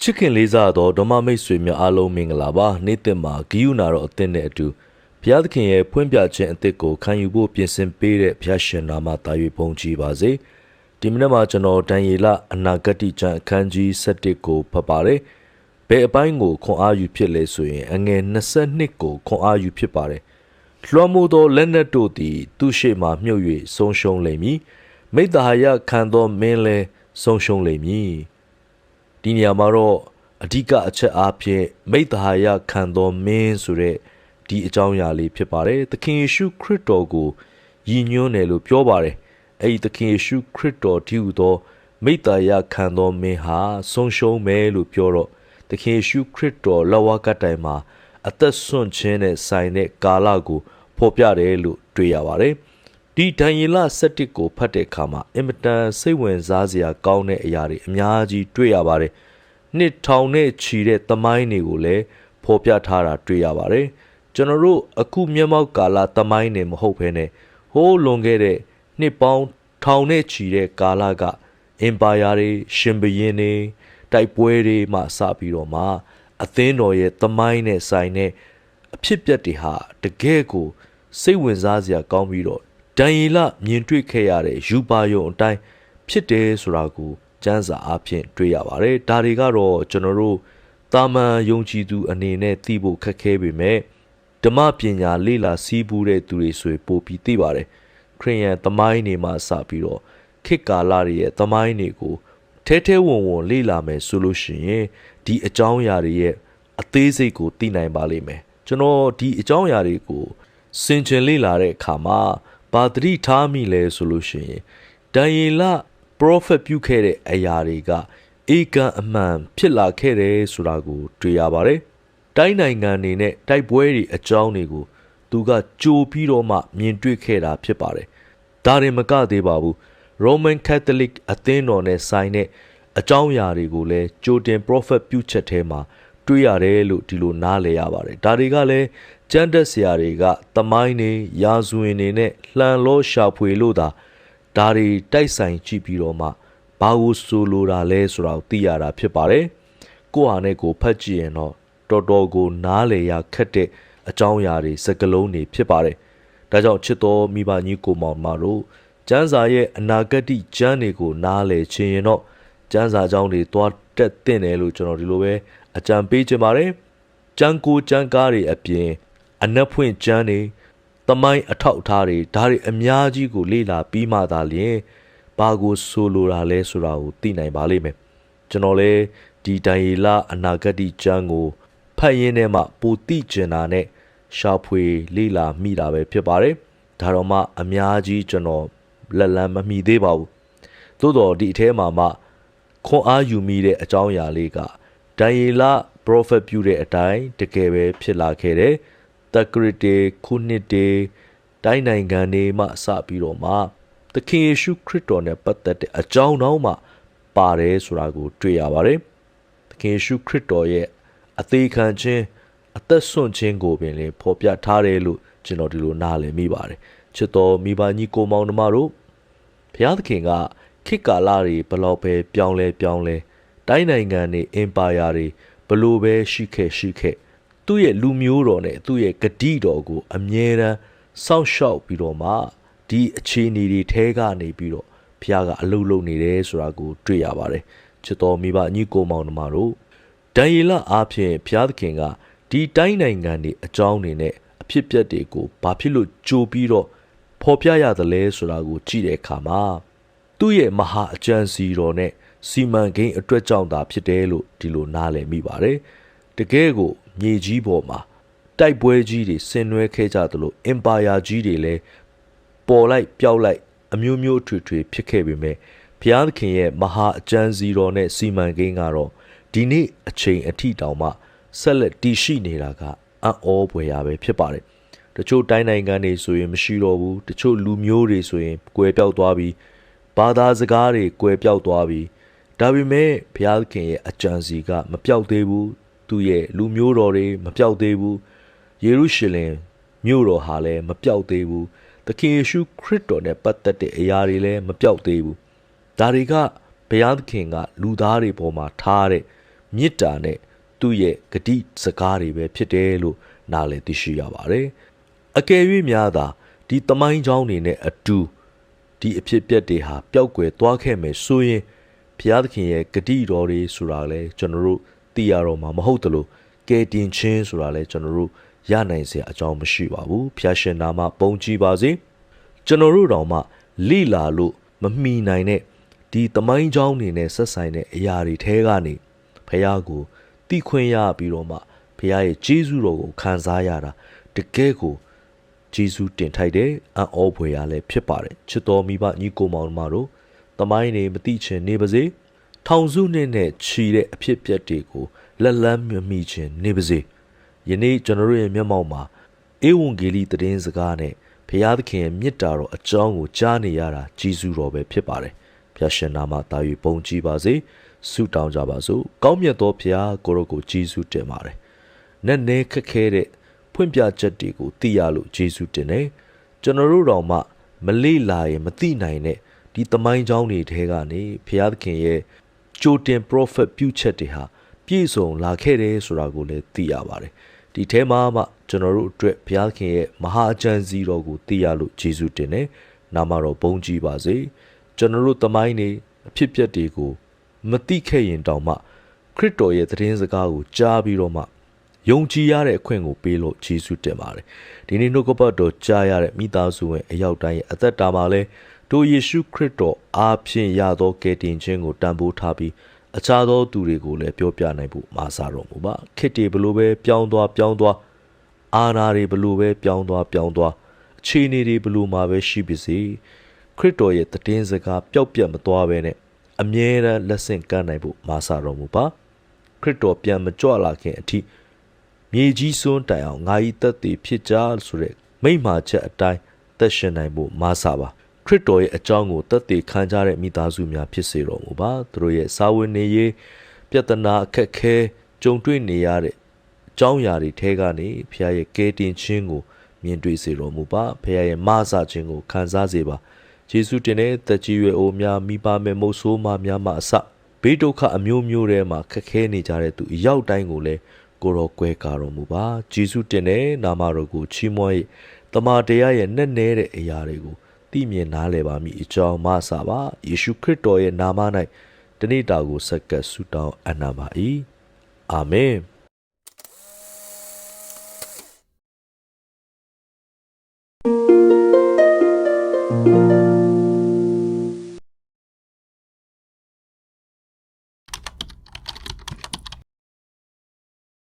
ချစ်ခင်လေးစားသောဓမ္မမိတ်ဆွေများအားလုံးမင်္ဂလာပါနေ့တင်မှာဂိယူနာတော်အသင်းနဲ့အတူဘုရားသခင်ရဲ့ဖွင့်ပြခြင်းအသစ်ကိုခံယူဖို့ပြင်ဆင်ပေးတဲ့ဘုရားရှင်နာမသား၍ဘုန်းကြီးပါစေဒီမနေ့မှာကျွန်တော်ဒံယေလအနာဂတိကျမ်းအခန်းကြီး7ကိုဖတ်ပါတယ်ဘယ်အပိုင်းကိုခွန်အားယူဖြစ်လဲဆိုရင်အငယ်22ကိုခွန်အားယူဖြစ်ပါတယ်လွှမ်းမိုးသောလက်နက်တို့သည်သူရှိမှမြုပ်၍ဆုံးရှုံးလိမ့်မည်မိတ္တဟာယခံသောမင်းလည်းဆုံးရှုံးလိမ့်မည်ဒီနေရာမှာတော့အဓိကအချက်အားဖြင့်မိတ္တဟာယခံသောမင်းဆိုတဲ့ဒီအကြောင်းအရာလေးဖြစ်ပါတယ်သခင်ယေရှုခရစ်တော်ကိုရည်ညွှန်းတယ်လို့ပြောပါတယ်အဲ့ဒီသခင်ယေရှုခရစ်တော်တည်ဟူသောမိတ္တဟာယခံသောမင်းဟာဆုံးရှုံးမယ်လို့ပြောတော့သခင်ယေရှုခရစ်တော်လက်ဝါးကတိုင်မှာအသက်ဆွန့်ခြင်းနဲ့ဆိုင်တဲ့ကာလကိုဖော်ပြတယ်လို့တွေ့ရပါတယ်ဒီဒံယေလ7ကိုဖတ်တဲ့အခါမှာအင်မတန်စိတ်ဝင်စားစရာကောင်းတဲ့အရာတွေအများကြီးတွေ့ရပါတယ်နှစ်ထောင်နဲ့ချီတဲ့သမိုင်းတွေကိုလည်းဖော်ပြထားတာတွေ့ရပါတယ်ကျွန်တော်တို့အခုမျက်မှောက်ကာလသမိုင်းတွေမဟုတ်ဘဲနဲ့ဟိုးလွန်ခဲ့တဲ့နှစ်ပေါင်းထောင်နဲ့ချီတဲ့ကာလကအင်ပါယာတွေရှင်ဘုရင်တွေတိုက်ပွဲတွေမှစပြီးတော့မှအသင်းတော်ရဲ့သမိုင်းနဲ့ဆိုင်တဲ့အဖြစ်ပြက်တွေဟာတကယ်ကိုစိတ်ဝင်စားစရာကောင်းပြီးတော့ဒံယေလမြင်တွေ့ခဲ့ရတဲ့ယူပါယုံအတိုင်းဖြစ်တယ်ဆိုတာကိုကျမ်းစာအဖြစ်တွေ့ရပါတယ်ဒါတွေကတော့ကျွန်တော်တို့တာမန်ယုံကြည်သူအနေနဲ့သိဖို့ခက်ခဲပေမဲ့ဓမ္မပညာလေ့လာစီးပူးတဲ့သူတွေဆိုပိုပြီးသိပါတယ်ခရိယန်သမိုင်းတွေမှာစပြီးတော့ခေတ်ကာလတွေရဲ့သမိုင်းတွေကိုထဲဝင်လေ့လာမယ်ဆိုလို့ရှိရင်ဒီအကြောင်းအရာတွေရဲ့အသေးစိတ်ကိုသိနိုင်ပါလိမ့်မယ်ကျွန်တော်ဒီအကြောင်းအရာတွေကိုစင်ကြင်လေ့လာတဲ့အခါမှာဘာသတိထားမိလဲဆိုလို့ရှိရင်ဒံယေလပရောဖက်ပြုခဲ့တဲ့အရာတွေကဧကန်အမှန်ဖြစ်လာခဲ့တယ်ဆိုတာကိုတွေ့ရပါတယ်တိုင်းနိုင်ငံတွေနဲ့တိုက်ပွဲတွေအကြောင်းတွေကိုသူကကြိုပြီးတော့မှမြင်တွေ့ခဲ့တာဖြစ်ပါတယ်ဒါရင်မကသေးပါဘူး Roman Catholic အသင်းတော်နဲ့ဆိုင်တဲ့အကြောင်းအရာတွေကိုလည်းကြိုတင်ပရောဖက်ပြုချက်ထဲမှာတွေ့ရတယ်လို့ဒီလိုနားလည်ရပါတယ်ဒါတွေကလည်းကျမ်းတက်ဆရာတွေကသမိုင်းတွေရာဇဝင်တွေနဲ့လှန်လောရှာဖွေလို့ဒါတွေတိုက်ဆိုင်ကြည့်ပြီးတော့မှဘာကိုဆိုလိုတာလဲဆိုတာကိုသိရတာဖြစ်ပါတယ်ကိုယ့်ဟာနဲ့ကိုယ်ဖတ်ကြည့်ရင်တော့တော်တော်ကိုနားလည်ရခက်တဲ့အကြောင်းအရာတွေစကားလုံးတွေဖြစ်ပါတယ်ဒါကြောင့်ချစ်တော်မိဘကြီးကိုမောင်မတို့ကျမ်းစာရဲ့အနာဂတ်ကျမ်းတွေကိုနားလည်ခြင်းရင်တော့ကျမ်းစာကြောင်းတွေတွားတက်တင်တယ်လို့ကျွန်တော်ဒီလိုပဲအကြံပေးချင်ပါတယ်ကျမ်းကိုကျမ်းကားတွေအပြင်အနက်ဖွင့်ကျမ်းတွေသမိုင်းအထောက်အထားတွေဒါတွေအများကြီးကိုလေ့လာပြီးမှသာလျှင်ဘာကိုဆိုလိုတာလဲဆိုတာကိုသိနိုင်ပါလိမ့်မယ်ကျွန်တော်လည်းဒီဒံယေလအနာဂတ်ကျမ်းကိုဖတ်ရင်းနဲ့မှပိုသိကျင်တာနဲ့ရှာဖွေလေ့လာမိတာပဲဖြစ်ပါတယ်ဒါတော့မှအများကြီးကျွန်တော်လက်လန်းမမိသေးပါဘူးသို့တော်ဒီအထဲမှာမှခွန်အားယူမိတဲ့အကြောင်းအရာလေးကဒံယေလပရောဖက်ပြုတဲ့အတိုင်းတကယ်ပဲဖြစ်လာခဲ့တယ်တက္ကရာတေခုနှစ်တေတိုင်းနိုင်ငံတွေမှစပြီးတော့မှသခင်ယေရှုခရစ်တော်နဲ့ပတ်သက်တဲ့အကြောင်းတောင်မှပါတယ်ဆိုတာကိုတွေ့ရပါတယ်သခင်ယေရှုခရစ်တော်ရဲ့အသေးခံခြင်းအသက်ဆွန့်ခြင်းကိုပင်လည်းဖော်ပြထားတယ်လို့ကျွန်တော်ဒီလိုနားလည်မိပါတယ်ချစ်တော်မိဘကြီးကိုမောင်နှမတို့ဘုရားသခင်ကခေတ်ကာလတွေဘလောက်ပဲပြောင်းလဲတိုင်းနိုင်ငံတွေအင်ပါယာတွေဘလို့ပဲရှိခဲ့သူ့ရဲ့လူမျိုးတော်နဲ့သူ့ရဲ့ဂတိတော်ကိုအမြဲတမ်းစောင့်ရှောက်ပြီးတော့မှဒီအခြေအနေတွေထဲကနေပြီးတော့ဘုရားကအလုပ်လုပ်နေတယ်ဆိုတာကိုတွေ့ရပါတယ်ချစ်တော်မိဘညီကိုမောင်နှမတို့ဒံယေလအားဖြင့်ဘုရားသခင်ကဒီတိုင်းနိုင်ငံတွေအကြောင်းတွေနဲ့အဖြစ်ပြက်တွေကိုဘာဖြစ်လို့ကြိုပြီးတော့ဖော်ပြရသလဲဆိုတာကိုကြည့်တဲ့အခါမှာသူ့ရဲ့မဟာအကြံစီတော်နဲ့စီမံကိန်းအတွက်ကြောင့်သာဖြစ်တယ်လို့ဒီလိုနားလည်မိပါတယ်တကယ်ကိုမြေကြီးပေါ်မှာတိုက်ပွဲကြီးတွေဆင်နွှဲခဲ့ကြသလိုအင်ပါယာကြီးတွေလည်းပေါ်လိုက်ပျောက်လိုက်အမျိုးမျိုးထွေဖြစ်ခဲ့ပေမဲ့ဘုရားသခင်ရဲ့မဟာအကြံစီတော်နဲ့စီမံကိန်းကတော့ဒီနေ့အချိန်အထိတောင်မှဆက်လက်တည်ရှိနေတာကအံ့ဩဖွယ်ရာပဲဖြစ်ပါတယ်တချို့တိုင်းနိုင်ငံတွေဆိုရင်မရှိတော့ဘူးတချို့လူမျိုးတွေဆိုရင်ကွယ်ပြောက်သွားပြီဘာသာစကားတွေကွယ်ပြောက်သွားပြီဒါပေမဲ့ဘုရားသခင်ရဲ့အကြံစီကမပြောက်သေးဘူးသူ့ရဲ့လူမျိုးတော်တွေမပြောက်သေးဘူးယေရုရှလင်မြို့တော်ဟာလည်းမပြောက်သေးဘူးသခင်ယေရှုခရစ်တော်နဲ့ပတ်သက်တဲ့အရာတွေလည်းမပြောက်သေးဘူးဒါတွေကဘုရားသခင်ကလူသားတွေပေါ်မှာထားတဲ့ မြစ်တာနဲ့သူ့ရဲ့ဂတိစကားတွေပဲဖြစ်တယ်လို့နားလည်သိရှိရပါတယ်အကယ်၍များသာဒီတမိုင်းကြောင်းတွေနဲ့အတူဒီအဖြစ်အပျက်တွေဟာပျောက်ကွယ်သွားခဲ့မယ်ဆိုရင်ဘုရားသခင်ရဲ့ဂတိတော်တွေဆိုတာလဲကျွန်တော်တို့သိရတော့မှာမဟုတ်သလိုကယ်တင်ခြင်းဆိုတာလဲကျွန်တော်တို့ရနိုင်စရာအကြောင်းမရှိပါဘူးဘုရားရှင်နာမပုံကြည်ပါစေကျွန်တော်တို့တောင်မှလိလာလို့မမီနိုင်တဲ့ဒီတမိုင်းကြောင်းတွေနဲ့ဆက်ဆိုင်တဲ့အရာတွေထဲကနေဘုရားကိုသိခွင့်ရပြီးတော့မှဘုရားရဲ့ကျေးဇူးတော်ကိုခံစားရတာတကယ်ကိုကျေးဇူးတင်ထိုက်တယ်အံ့ဩဖွယ်ရလည်းဖြစ်ပါတယ်ချစ်တော်မိဘညီကိုမောင်မတို့တမိုင်းတွေမသိချင်နေပါစေထောင်စုနှစ်နဲ့ချီတဲ့အဖြစ်အပျက်တွေကိုလက်လန်းမမိချင်နေပါစေယနေ့ကျွန်တော်တို့ရဲ့မျက်မှောက်မှာဧဝံဂေလိသတင်းစကားနဲ့ဘုရားသခင်ရဲ့မြတ်တာတော်အကြောင်းကိုကြားနေရတာကျေးဇူးတော်ပဲဖြစ်ပါတယ်ဘုရားရှင်နာမတာ၍ပုံကြည်ပါစေဆုတောင်းကြပါစို့ကောင်းမြတ်သောဘုရားကိုရောကိုကျေးဇူးတင်ပါတယ်နက်နဲခက်ခဲတဲ့ဖွင့်ပြချက်တွေကိုသိရလို့ကျေးဇူးတင်တယ်ကျွန်တော်တို့တောင်မှမလေ့လာရင်မသိနိုင်တဲ့ဒီတမိုင်းကြောင်းတွေထဲကနေဘုရားသခင်ရဲ့ကြိုတင် prophet ပြုချက်တွေဟာပြည့်စုံလာခဲ့တယ်ဆိုတာကိုလည်းသိရပါတယ်ဒီထဲမှာမှကျွန်တော်တို့အတွက်ဘုရားသခင်ရဲ့မဟာအကြံစီတော်ကိုသိရလို့ကျေးဇူးတင်တယ်နာမတော်ဘုန်းကြီးပါစေကျွန်တော်တို့တမိုင်းတွေအဖြစ်ပြက်တွေကိုမသိခဲ့ရင်တောင်မှခရစ်တော်ရဲ့သတင်းစကားကိုကြားပြီးတော့မှယုံကြည်ရတဲ့အခွင့်ကိုပေးလို့ယေရှုတင်ပါတယ်ဒီနေ့နှုတ်ကပတ်တော်ကြားရတဲ့မိသားစုဝင်အရောက်တိုင်းရဲ့အသက်တာမှာလဲတို့ယေရှုခရစ်တော်အားဖြင့်ရသောကယ်တင်ခြင်းကိုတန်ဖိုးထားပြီးအခြားသောသူတွေကိုလည်းပြောပြနိုင်ဖို့မာစာတော်မူပါခစ်တွေဘလို့ပဲပြောင်းသွားအာနာတွေဘလို့ပဲပြောင်းသွားအခြေအနေတွေဘလို့မှာပဲရှိပါစေခရစ်တော်ရဲ့သတင်းစကားပျောက်ပြတ်မသွားဘဲနဲ့အမြဲတမ်းလက်ဆင့်ကမ်းနိုင်ဖို့မာစာတော်မူပါခရစ်တော်ပြန်မကြွလာခင်အထိမြေကြီးစွန်းတိုင်အောင်ငါ၏သက်သေဖြစ်ကြဆိုတဲ့မိန့်မာချက်အတိုင်းသက်ရှင်နိုင်ဖို့မာစာပါခရစ်တော်ရဲ့အကြောင်းကိုသက်သေခံကြတဲ့မိသားစုများဖြစ်စေတော်မူပါသူတို့ရဲ့စာဝင်နေရေးပြဿနာအခက်ခဲကြုံတွေ့နေရတဲ့အကြောင်းအရာတွေထဲကနေဖခင်ရဲ့ကယ်တင်ခြင်းကိုမြင်တွေ့စေတော်မူပါဖခင်ရဲ့မဆာခြင်းကိုခံစားစေပါယေရှုတင်တဲ့တကြီးရွယ်အိုများမိဘမဲ့မုတ်ဆိုးမများမှအစဘေးဒုက္ခအမျိုးမျိုးထဲမှာခက်ခဲနေကြတဲ့သူအရောက်တိုင်းကိုလည်းကိုတော်ကွဲကာတော်မူပါယေရှုတင်တဲ့နာမတော်ကိုချီးမွမ်း၏တမန်တရားရဲ့နဲ့နဲတဲ့အရာတွေကိုသိမြင်နားလည်ပါမည်အကြောင်းမဆာပါယေရှုခရစ်တော်ရဲ့နာမ၌တနေ့တာကိုဆက်ကပ်ဆုတောင်းအပ်နာပါ၏အာမင်